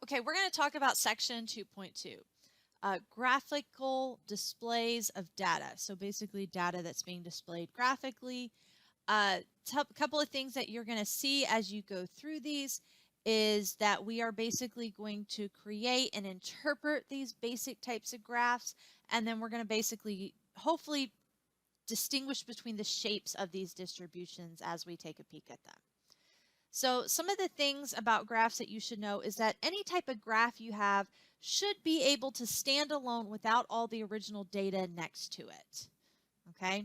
Okay, we're going to talk about section 2.2, graphical displays of data. So basically data that's being displayed graphically. A couple of things that you're going to see as you go through these is that we are basically going to create and interpret these basic types of graphs, and then we're going to basically, hopefully, distinguish between the shapes of these distributions as we take a peek at them. So some of the things about graphs that you should know is that any type of graph you have should be able to stand alone without all the original data next to it. Okay?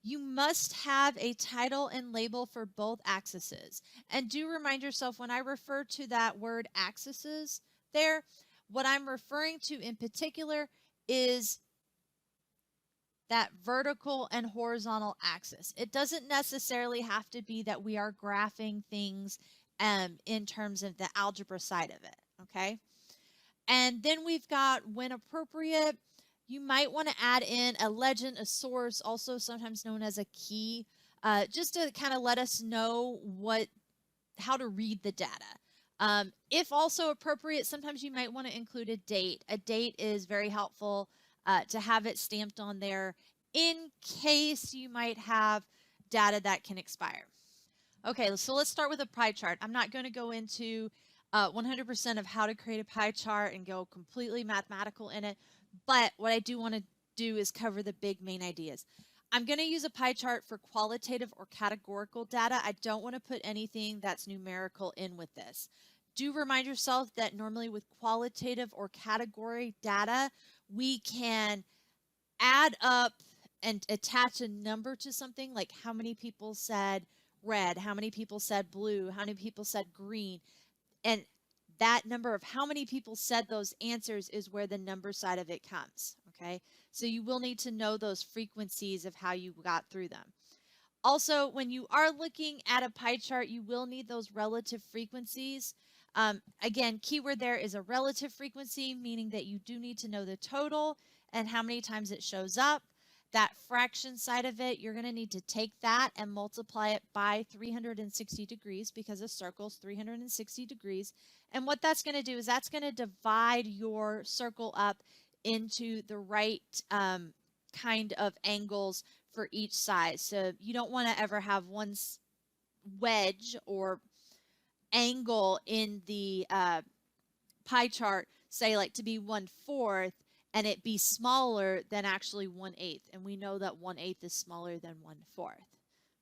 You must have a title and label for both axes. And do remind yourself when I refer to that word axes there, what I'm referring to in particular is that vertical and horizontal axis. It doesn't necessarily have to be that we are graphing things in terms of the algebra side of it, okay? And then we've got, when appropriate, you might want to add in a legend, a source, also sometimes known as a key, just to kind of let us know how to read the data. If also appropriate, sometimes you might want to include a date. A date is very helpful to have it stamped on there in case you might have data that can expire. Okay, so let's start with a pie chart. I'm not going to go into 100% of how to create a pie chart and go completely mathematical in it, but what I do want to do is cover the big main ideas. I'm going to use a pie chart for qualitative or categorical data. I don't want to put anything that's numerical in with this. Do remind yourself that normally with qualitative or category data, we can add up and attach a number to something, like how many people said red, how many people said blue, how many people said green. And that number of how many people said those answers is where the number side of it comes, okay? So you will need to know those frequencies of how you got through them. Also, when you are looking at a pie chart, you will need those relative frequencies. Again, keyword there is a relative frequency, meaning that you do need to know the total and how many times it shows up. That fraction side of it, you're going to need to take that and multiply it by 360 degrees because a circle is 360 degrees. And what that's going to do is that's going to divide your circle up into the right kind of angles for each side. So you don't want to ever have one wedge or angle in the pie chart, say like to be 1/4, and it be smaller than actually 1/8. And we know that 1/8 is smaller than 1/4.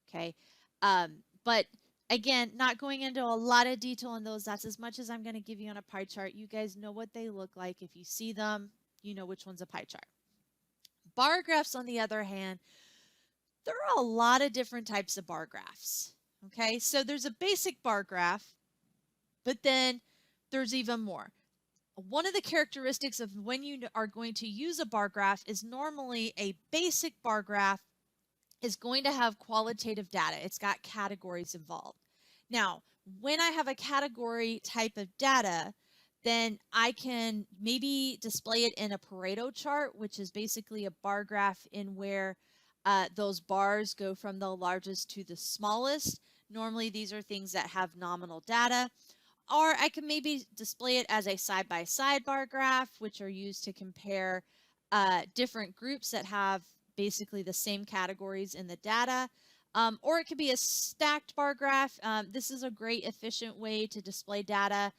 Okay. But again, not going into a lot of detail on those. That's as much as I'm going to give you on a pie chart. You guys know what they look like. If you see them, you know which one's a pie chart. Bar graphs, on the other hand, there are a lot of different types of bar graphs. Okay, so there's a basic bar graph, but then there's even more. One of the characteristics of when you are going to use a bar graph is normally a basic bar graph is going to have qualitative data. It's got categories involved. Now, when I have a category type of data, then I can maybe display it in a Pareto chart, which is basically a bar graph in where those bars go from the largest to the smallest. Normally, these are things that have nominal data. Or I can maybe display it as a side-by-side bar graph, which are used to compare different groups that have basically the same categories in the data. Or it could be a stacked bar graph. This is a great efficient way to display data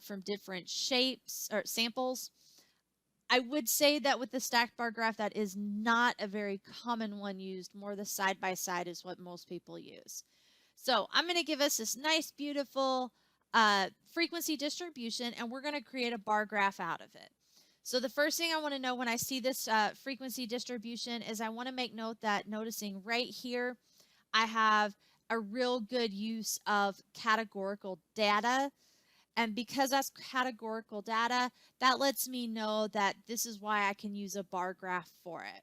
from different shapes or samples. I would say that with the stacked bar graph, that is not a very common one used. More the side-by-side is what most people use. So I'm going to give us this nice, beautiful frequency distribution, and we're going to create a bar graph out of it. So the first thing I want to know when I see this frequency distribution is I want to make note that noticing right here, I have a real good use of categorical data. And because that's categorical data, that lets me know that this is why I can use a bar graph for it.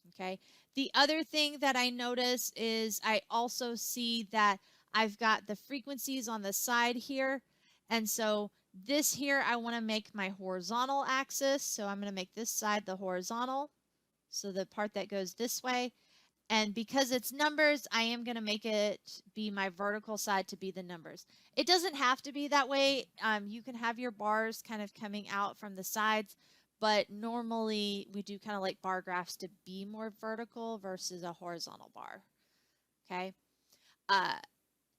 Okay. The other thing that I notice is I also see that I've got the frequencies on the side here. And so this here, I want to make my horizontal axis. So I'm going to make this side the horizontal. So the part that goes this way. And because it's numbers, I am going to make it be my vertical side to be the numbers. It doesn't have to be that way. You can have your bars kind of coming out from the sides, but normally we do kind of like bar graphs to be more vertical versus a horizontal bar. Okay.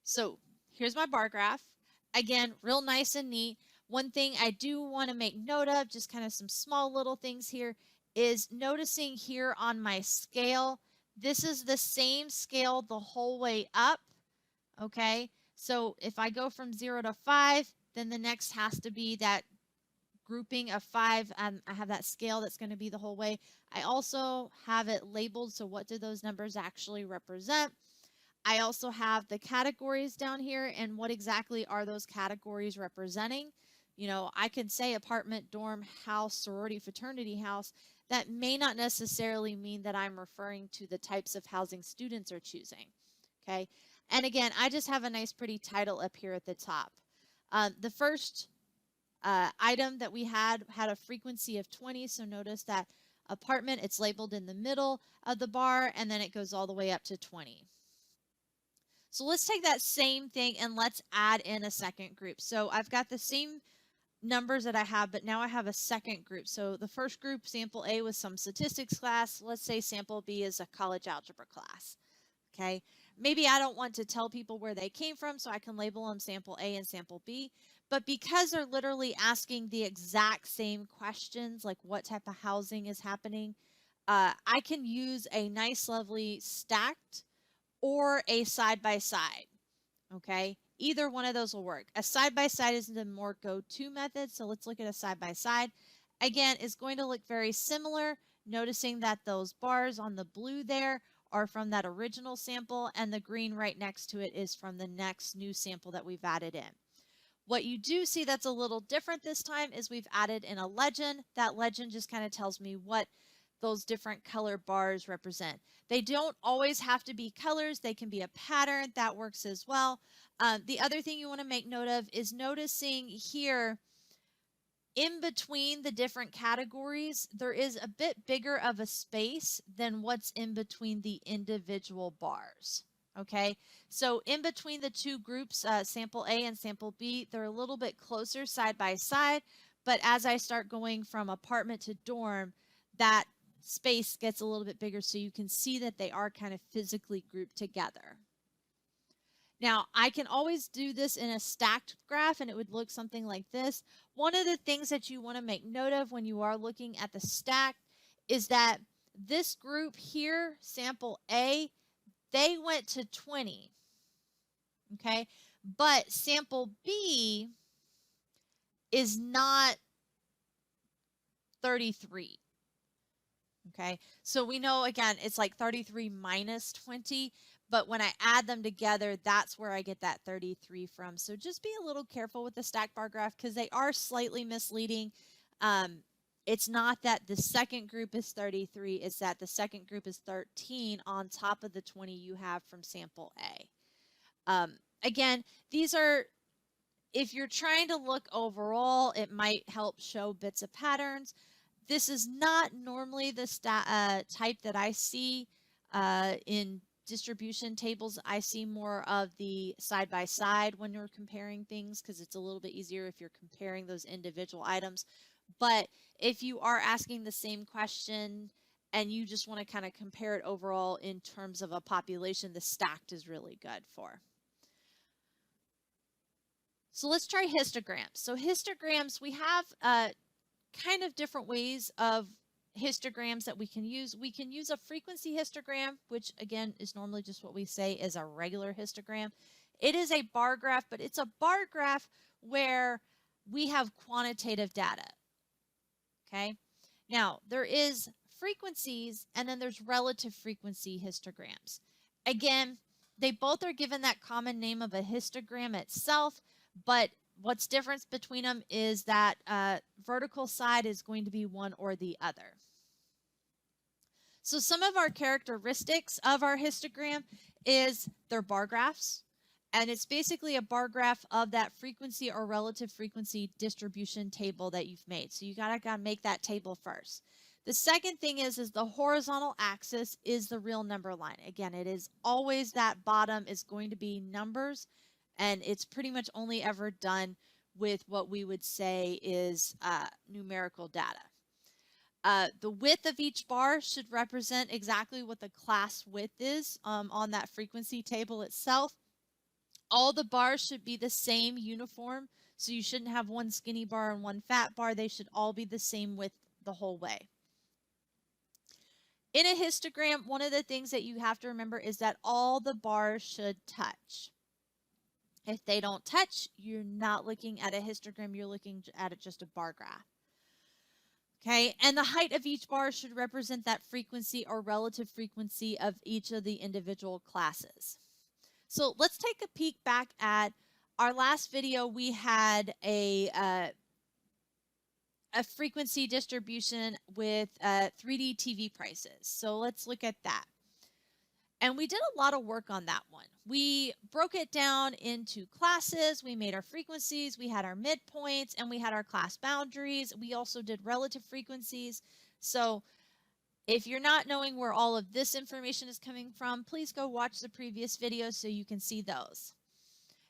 So here's my bar graph. Again, real nice and neat. One thing I do want to make note of, just kind of some small little things here, is noticing here on my scale, this is the same scale the whole way up, okay? So if I go from 0 to 5, then the next has to be that grouping of 5. I have that scale that's going to be the whole way. I also have it labeled, so what do those numbers actually represent? I also have the categories down here, and what exactly are those categories representing? You know, I can say apartment, dorm, house, sorority, fraternity house. That may not necessarily mean that I'm referring to the types of housing students are choosing. Okay. And again, I just have a nice pretty title up here at the top. The first item that we had a frequency of 20. So notice that apartment, it's labeled in the middle of the bar, and then it goes all the way up to 20. So let's take that same thing and let's add in a second group. So I've got the same numbers that I have, but now I have a second group. So the first group, sample A, was some statistics class. Let's say sample B is a college algebra class. Okay. Maybe I don't want to tell people where they came from, so I can label them sample A and sample B. But because they're literally asking the exact same questions, like what type of housing is happening, I can use a nice, lovely stacked or a side-by-side, okay? Either one of those will work. A side-by-side is the more go-to method, so let's look at a side-by-side. Again, it's going to look very similar, noticing that those bars on the blue there are from that original sample, and the green right next to it is from the next new sample that we've added in. What you do see that's a little different this time is we've added in a legend. That legend just kind of tells me what those different color bars represent. They don't always have to be colors. They can be a pattern. That works as well. The other thing you want to make note of is noticing here in between the different categories, there is a bit bigger of a space than what's in between the individual bars. Okay, so in between the two groups, sample A and sample B, they're a little bit closer side by side. But as I start going from apartment to dorm, that space gets a little bit bigger, so you can see that they are kind of physically grouped together. Now, I can always do this in a stacked graph, and it would look something like this. One of the things that you want to make note of when you are looking at the stack is that this group here, sample A, they went to 20, okay? But sample B is not 33. Okay, so we know, again, it's like 33 minus 20, but when I add them together, that's where I get that 33 from. So just be a little careful with the stack bar graph because they are slightly misleading. It's not that the second group is 33, it's that the second group is 13 on top of the 20 you have from sample A. Again, these are, if you're trying to look overall, it might help show bits of patterns. This is not normally the type that I see in distribution tables. I see more of the side-by-side when you're comparing things because it's a little bit easier if you're comparing those individual items. But if you are asking the same question and you just want to kind of compare it overall in terms of a population, the stacked is really good for. So let's try histograms. So histograms, we have kind of different ways of histograms that we can use. We can use a frequency histogram, which again is normally just what we say is a regular histogram. It is a bar graph, but it's a bar graph where we have quantitative data. Okay. Now there is frequencies and then there's relative frequency histograms. Again, they both are given that common name of a histogram itself, but what's different between them is that vertical side is going to be one or the other. So some of our characteristics of our histogram is they're bar graphs, and it's basically a bar graph of that frequency or relative frequency distribution table that you've made. So you gotta make that table first. The second thing is the horizontal axis is the real number line. Again, it is always that bottom is going to be numbers, and it's pretty much only ever done with what we would say is numerical data. The width of each bar should represent exactly what the class width is on that frequency table itself. All the bars should be the same uniform, so you shouldn't have one skinny bar and one fat bar. They should all be the same width the whole way. In a histogram, one of the things that you have to remember is that all the bars should touch. If they don't touch, you're not looking at a histogram, you're looking at just a bar graph. Okay, and the height of each bar should represent that frequency or relative frequency of each of the individual classes. So let's take a peek back at our last video. We had a frequency distribution with 3D TV prices. So let's look at that. And we did a lot of work on that one. We broke it down into classes. We made our frequencies. We had our midpoints, and we had our class boundaries. We also did relative frequencies. So if you're not knowing where all of this information is coming from, please go watch the previous videos so you can see those.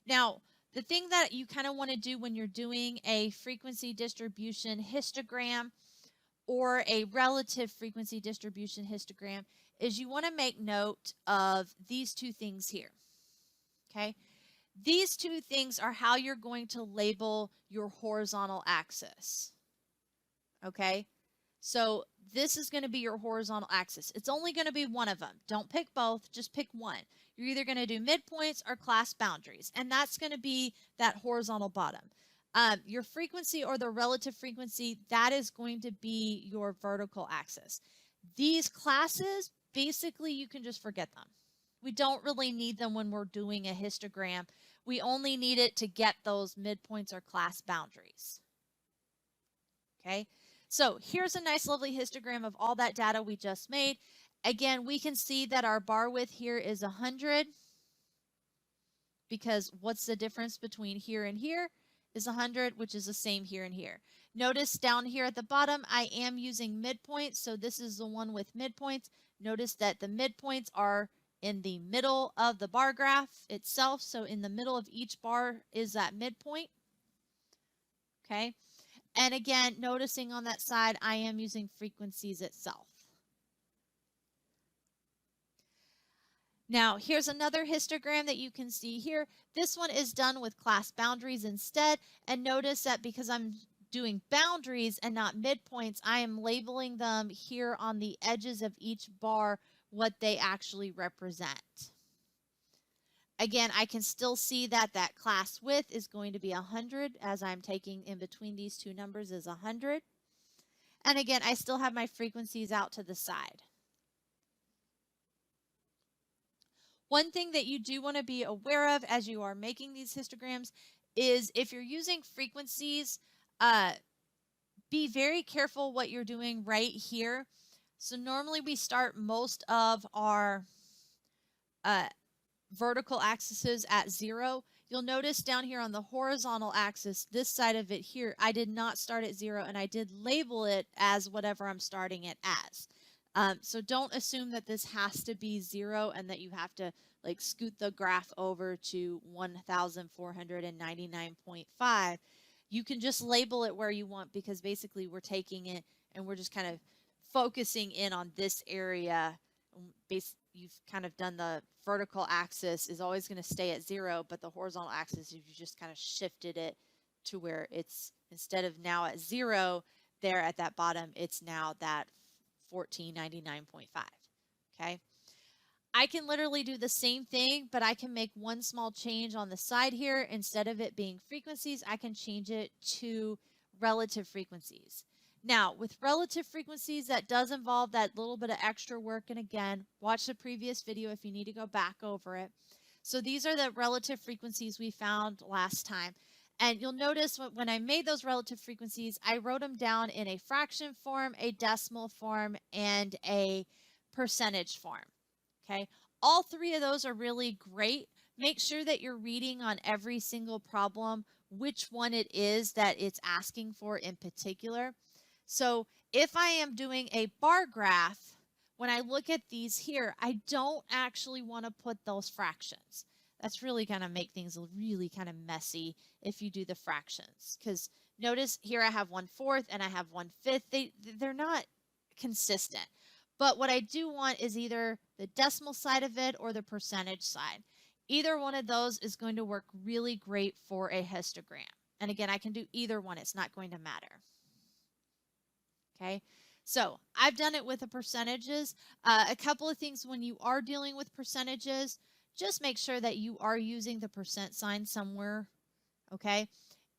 Now, the thing that you kind of want to do when you're doing a frequency distribution histogram or a relative frequency distribution histogram is you want to make note of these two things here. Okay? These two things are how you're going to label your horizontal axis. Okay? So this is going to be your horizontal axis. It's only going to be one of them. Don't pick both, just pick one. You're either going to do midpoints or class boundaries, and that's going to be that horizontal bottom. Your frequency or the relative frequency, that is going to be your vertical axis. These classes, basically, you can just forget them. We don't really need them when we're doing a histogram. We only need it to get those midpoints or class boundaries. Okay? So here's a nice lovely histogram of all that data we just made. Again, we can see that our bar width here is 100 because what's the difference between here and here is 100, which is the same here and here. Notice down here at the bottom, I am using midpoints, so this is the one with midpoints. Notice that the midpoints are in the middle of the bar graph itself, so in the middle of each bar is that midpoint. Okay. And again, noticing on that side, I am using frequencies itself. Now, here's another histogram that you can see here. This one is done with class boundaries instead. And notice that because I'm doing boundaries and not midpoints, I am labeling them here on the edges of each bar what they actually represent. Again, I can still see that that class width is going to be 100 as I'm taking in between these two numbers is 100. And again, I still have my frequencies out to the side. One thing that you do want to be aware of as you are making these histograms is if you're using frequencies, be very careful what you're doing right here. So normally we start most of our vertical axes at 0. You'll notice down here on the horizontal axis, this side of it here, I did not start at 0 and I did label it as whatever I'm starting it as. So don't assume that this has to be 0 and that you have to like scoot the graph over to 1499.5. You can just label it where you want because basically we're taking it and we're just kind of focusing in on this area. You've kind of done the vertical axis is always going to stay at 0, but the horizontal axis, you just kind of shifted it to where it's instead of now at 0 there at that bottom, it's now that 1499.5. Okay. I can literally do the same thing, but I can make one small change on the side here. Instead of it being frequencies, I can change it to relative frequencies. Now, with relative frequencies, that does involve that little bit of extra work. And again, watch the previous video if you need to go back over it. So these are the relative frequencies we found last time. And you'll notice when I made those relative frequencies, I wrote them down in a fraction form, a decimal form, and a percentage form. Okay, all three of those are really great. Make sure that you're reading on every single problem which one it is that it's asking for in particular. So if I am doing a bar graph, when I look at these here, I don't actually want to put those fractions. That's really going to make things really kind of messy if you do the fractions. Because notice here I have 1/4 and I have 1/5. They're not consistent. But what I do want is either the decimal side of it or the percentage side. Either one of those is going to work really great for a histogram. And again, I can do either one. It's not going to matter. Okay, so I've done it with the percentages. A couple of things when you are dealing with percentages, just make sure that you are using the percent sign somewhere. Okay,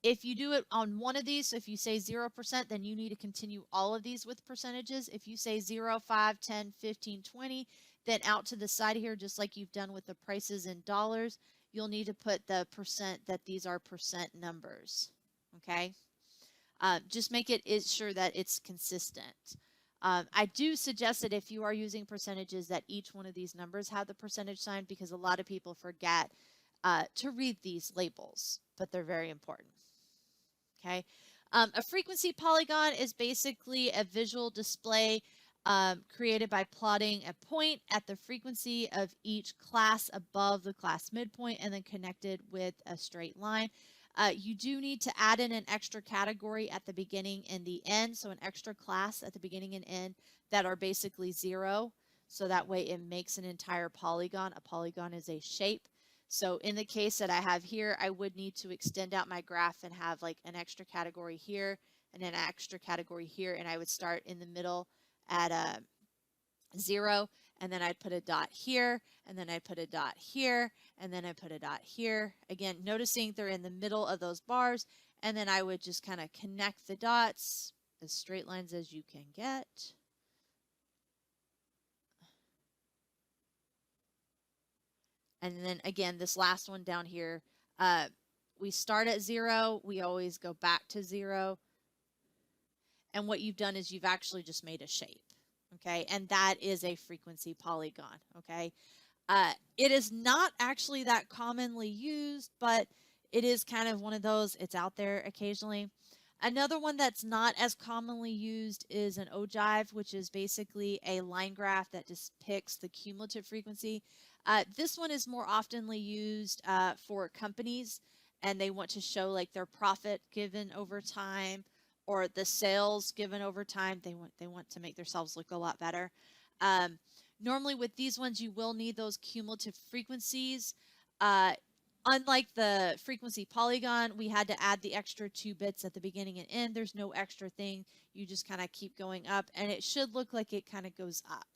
if you do it on one of these, so if you say 0%, then you need to continue all of these with percentages. If you say 0, 5, 10, 15, 20, then out to the side here, just like you've done with the prices in dollars, you'll need to put the percent that these are percent numbers. Okay. Just make it sure that it's consistent. I do suggest that if you are using percentages that each one of these numbers have the percentage sign, because a lot of people forget to read these labels, but they're very important. Okay. A frequency polygon is basically a visual display created by plotting a point at the frequency of each class above the class midpoint and then connected with a straight line. You do need to add in an extra category at the beginning and the end, so an extra class at the beginning and end that are basically 0, so that way it makes an entire polygon. A polygon is a shape. So in the case that I have here, I would need to extend out my graph and have like an extra category here and an extra category here, and I would start in the middle at a 0, and then I'd put a dot here, and then I'd put a dot here, and then I put a dot here. Again, noticing they're in the middle of those bars, and then I would just kind of connect the dots as straight lines as you can get. And then again, this last one down here, we start at 0, we always go back to 0. And what you've done is you've actually just made a shape. Okay, and that is a frequency polygon. Okay, it is not actually that commonly used, but it is kind of one of those, it's out there occasionally. Another one that's not as commonly used is an ogive, which is basically a line graph that depicts the cumulative frequency. This one is more oftenly used for companies, and they want to show like their profit given over time or the sales given over time. They want to make themselves look a lot better. Normally with these ones, you will need those cumulative frequencies. Unlike the frequency polygon, we had to add the extra 2 bits at the beginning and end. There's no extra thing. You just kind of keep going up, and it should look like it kind of goes up.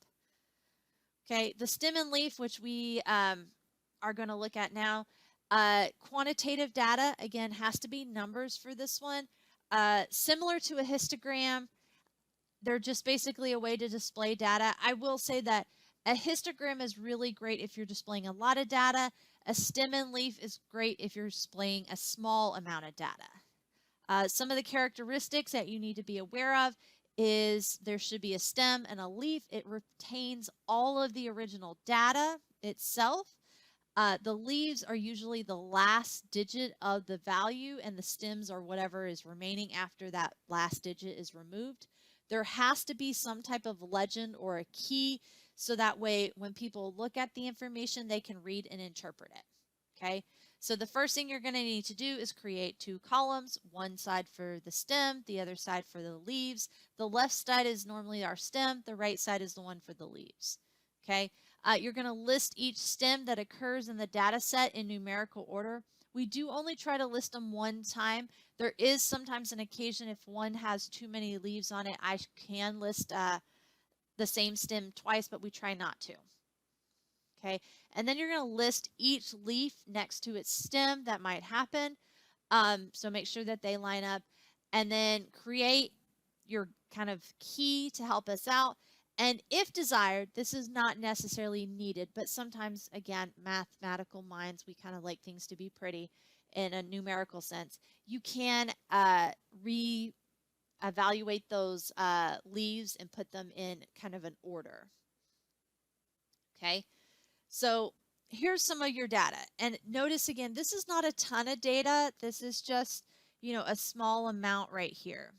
Okay, the stem and leaf, which we are going to look at now. Quantitative data, again, has to be numbers for this one. Similar to a histogram, they're just basically a way to display data. I will say that a histogram is really great if you're displaying a lot of data. A stem and leaf is great if you're displaying a small amount of data. Some of the characteristics that you need to be aware of is there should be a stem and a leaf. It retains all of the original data itself. The leaves are usually the last digit of the value, and the stems are whatever is remaining after that last digit is removed. There has to be some type of legend or a key, so that way when people look at the information, they can read and interpret it. Okay, so the first thing you're going to need to do is create 2 columns, one side for the stem, the other side for the leaves. The left side is normally our stem, the right side is the one for the leaves. Okay, you're going to list each stem that occurs in the data set in numerical order. We do only try to list them one time. There is sometimes an occasion if one has too many leaves on it, I can list the same stem twice, but we try not to. Okay, and then you're going to list each leaf next to its stem. That might happen. So make sure that they line up, and then create your kind of key to help us out. And if desired, this is not necessarily needed, but sometimes, again, mathematical minds, we kind of like things to be pretty in a numerical sense. You can re-evaluate those leaves and put them in kind of an order. Okay, so here's some of your data. And notice again, this is not a ton of data. This is just, a small amount right here.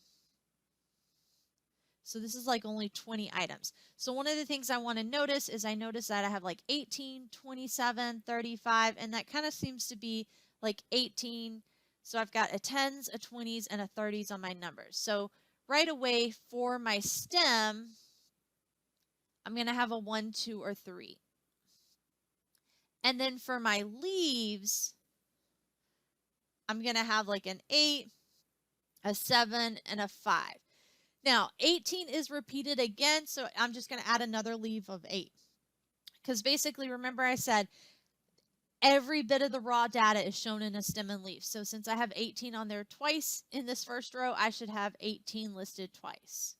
So this is like only 20 items. So one of the things I want to notice is I notice that I have like 18, 27, 35, and that kind of seems to be like 18. So I've got a 10s, a 20s, and a 30s on my numbers. So right away for my stem, I'm going to have a 1, 2, or 3. And then for my leaves, I'm going to have like an 8, a 7, and a 5. Now, 18 is repeated again, so I'm just going to add another leaf of 8. Because basically, remember I said every bit of the raw data is shown in a stem and leaf. So since I have 18 on there twice in this first row, I should have 18 listed twice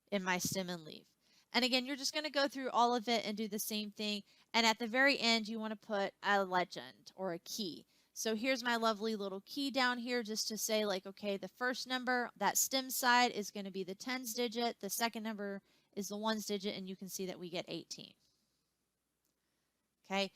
in my stem and leaf. And again, you're just going to go through all of it and do the same thing. And at the very end, you want to put a legend or a key. So here's my lovely little key down here just to say like, okay, the first number, that stem side is going to be the tens digit. The second number is the ones digit, and you can see that we get 18. Okay.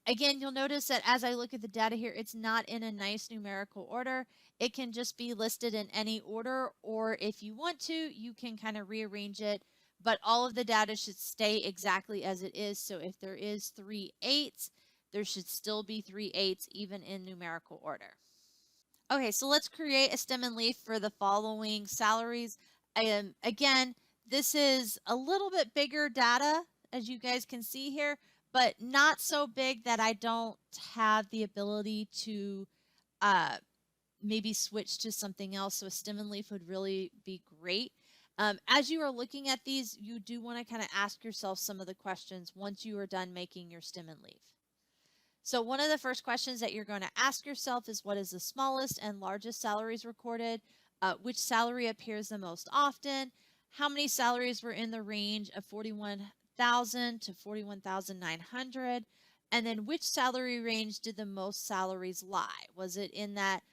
Again, you'll notice that as I look at the data here, it's not in a nice numerical order. It can just be listed in any order, or if you want to, you can kind of rearrange it. But all of the data should stay exactly as it is. So if there is 3 8s, there should still be 3 8s even in numerical order. Okay, so let's create a stem and leaf for the following salaries. Again, this is a little bit bigger data, as you guys can see here, but not so big that I don't have the ability to maybe switch to something else. So a stem and leaf would really be great. As you are looking at these, you do want to kind of ask yourself some of the questions once you are done making your stem and leaf. So one of the first questions that you're going to ask yourself is, what is the smallest and largest salaries recorded? Which salary appears the most often? How many salaries were in the range of 41,000 to 41,900? And then which salary range did the most salaries lie? Was it in that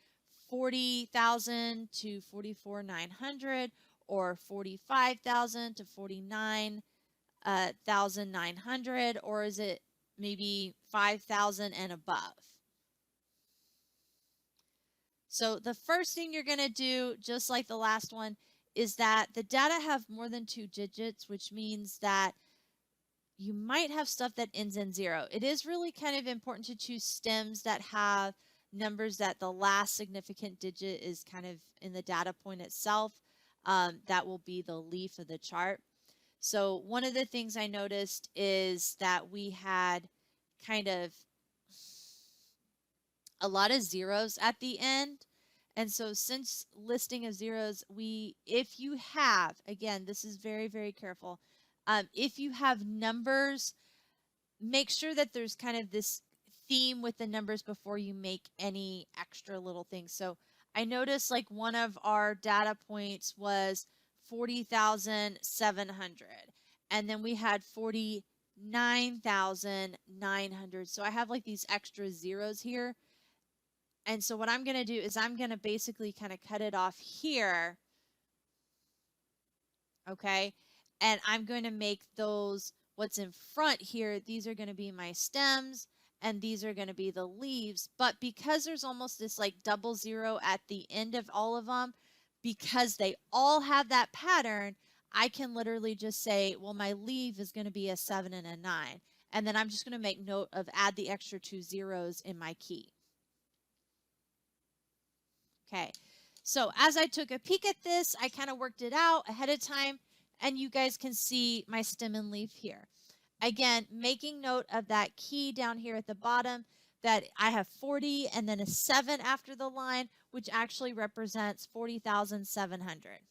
40,000 to 44,900 or 45,000 to 49,900, or is it maybe 5,000 and above? So the first thing you're going to do, just like the last one, is that the data have more than 2 digits, which means that you might have stuff that ends in 0. It is really kind of important to choose stems that have numbers that the last significant digit is kind of in the data point itself. That will be the leaf of the chart. So one of the things I noticed is that we had kind of a lot of zeros at the end. And so since listing of zeros, if you have, again, this is very, very careful. If you have numbers, make sure that there's kind of this theme with the numbers before you make any extra little things. So I noticed like one of our data points was 40,700. And then we had 49,900. So I have like these extra zeros here. And so what I'm going to do is I'm going to basically kind of cut it off here. Okay. And I'm going to make those, what's in front here, these are going to be my stems, and these are going to be the leaves. But because there's almost this like double zero at the end of all of them, because they all have that pattern, I can literally just say, well, my leaf is going to be a 7 and a 9. And then I'm just going to make note of add the extra 2 zeros in my key. Okay, so as I took a peek at this, I kind of worked it out ahead of time, and you guys can see my stem and leaf here. Again, making note of that key down here at the bottom, that I have 40 and then a 7 after the line, which actually represents 40,700.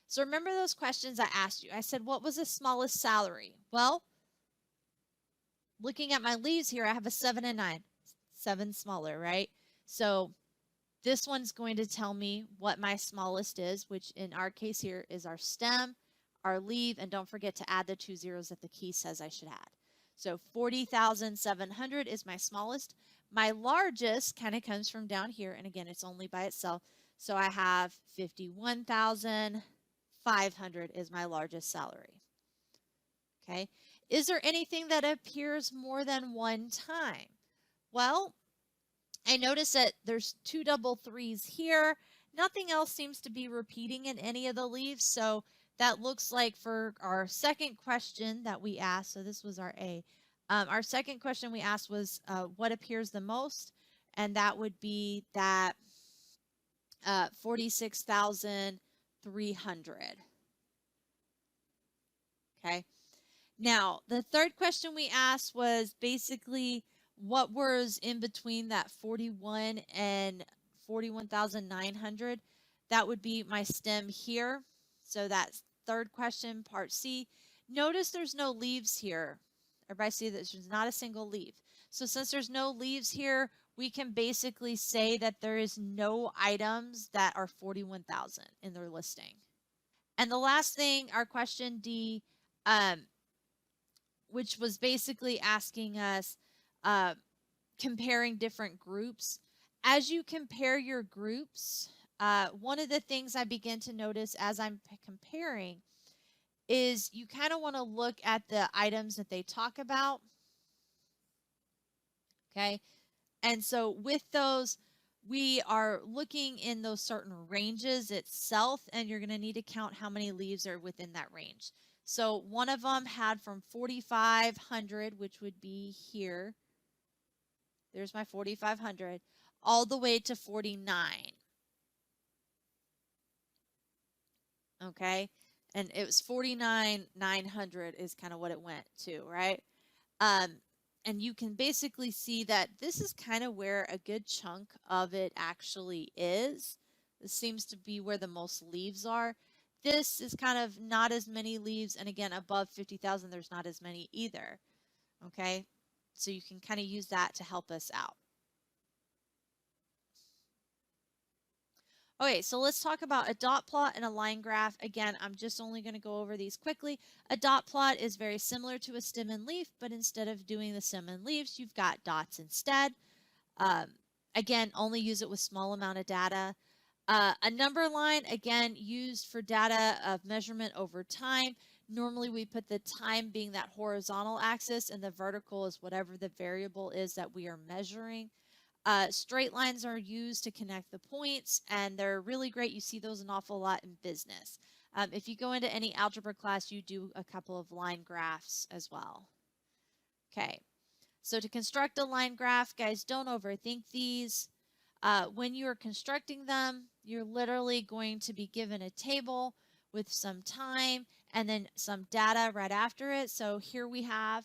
So remember those questions I asked you. I said, what was the smallest salary? Well, looking at my leaves here, I have a 7 and 9. 7 smaller, right? So this one's going to tell me what my smallest is, which in our case here is our stem, our leaf, and don't forget to add the 2 zeros that the key says I should add. So 40,700 is my smallest. My largest kind of comes from down here, and again, it's only by itself. So I have 51,500 is my largest salary. Okay. Is there anything that appears more than one time? Well, I notice that there's 2 double 3s here. Nothing else seems to be repeating in any of the leaves, so that looks like for our second question that we asked, so this was our A. Our second question we asked was what appears the most, and that would be that 46,300. Okay. Now, the third question we asked was basically what was in between that 41 and 41,900. That would be my stem here. So that's third question, part C. Notice there's no leaves here. Everybody see that there's not a single leaf. So since there's no leaves here, we can basically say that there is no items that are 41,000 in their listing. And the last thing, our question D, which was basically asking us comparing different groups. As you compare your groups, one of the things I begin to notice as I'm comparing is you kind of want to look at the items that they talk about. Okay. And so with those, we are looking in those certain ranges itself, and you're going to need to count how many leaves are within that range. So one of them had from 4,500, which would be here. There's my 4,500, all the way to 49. Okay. And it was 49,900 is kind of what it went to, right? And you can basically see that this is kind of where a good chunk of it actually is. This seems to be where the most leaves are. This is kind of not as many leaves. And again, above 50,000, there's not as many either. Okay. So you can kind of use that to help us out. Okay, so let's talk about a dot plot and a line graph. Again, I'm just only going to go over these quickly. A dot plot is very similar to a stem and leaf, but instead of doing the stem and leaves, you've got dots instead. Again, only use it with small amount of data. A number line, again, used for data of measurement over time. Normally, we put the time being that horizontal axis, and the vertical is whatever the variable is that we are measuring. Straight lines are used to connect the points, and they're really great. You see those an awful lot in business. If you go into any algebra class, you do a couple of line graphs as well. Okay, so to construct a line graph, guys, don't overthink these. When you are constructing them, you're literally going to be given a table with some time and then some data right after it. So here we have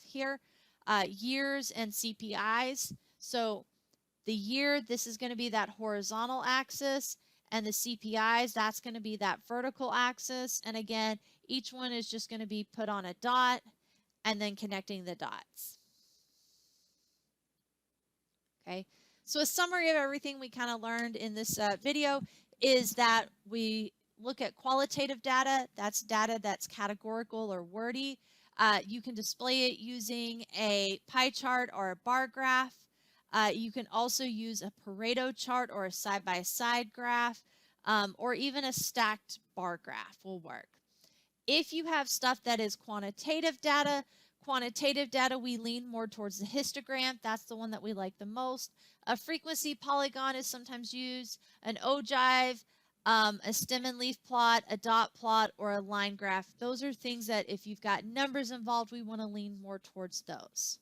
years and CPIs. So the year, this is going to be that horizontal axis, and the CPIs, that's going to be that vertical axis. And again, each one is just going to be put on a dot and then connecting the dots. Okay, so a summary of everything we kind of learned in this video is that we look at qualitative data. That's data that's categorical or wordy. You can display it using a pie chart or a bar graph. You can also use a Pareto chart or a side-by-side graph, or even a stacked bar graph will work. If you have stuff that is quantitative data, we lean more towards the histogram. That's the one that we like the most. A frequency polygon is sometimes used, an ogive, a stem and leaf plot, a dot plot, or a line graph. Those are things that if you've got numbers involved, we want to lean more towards those.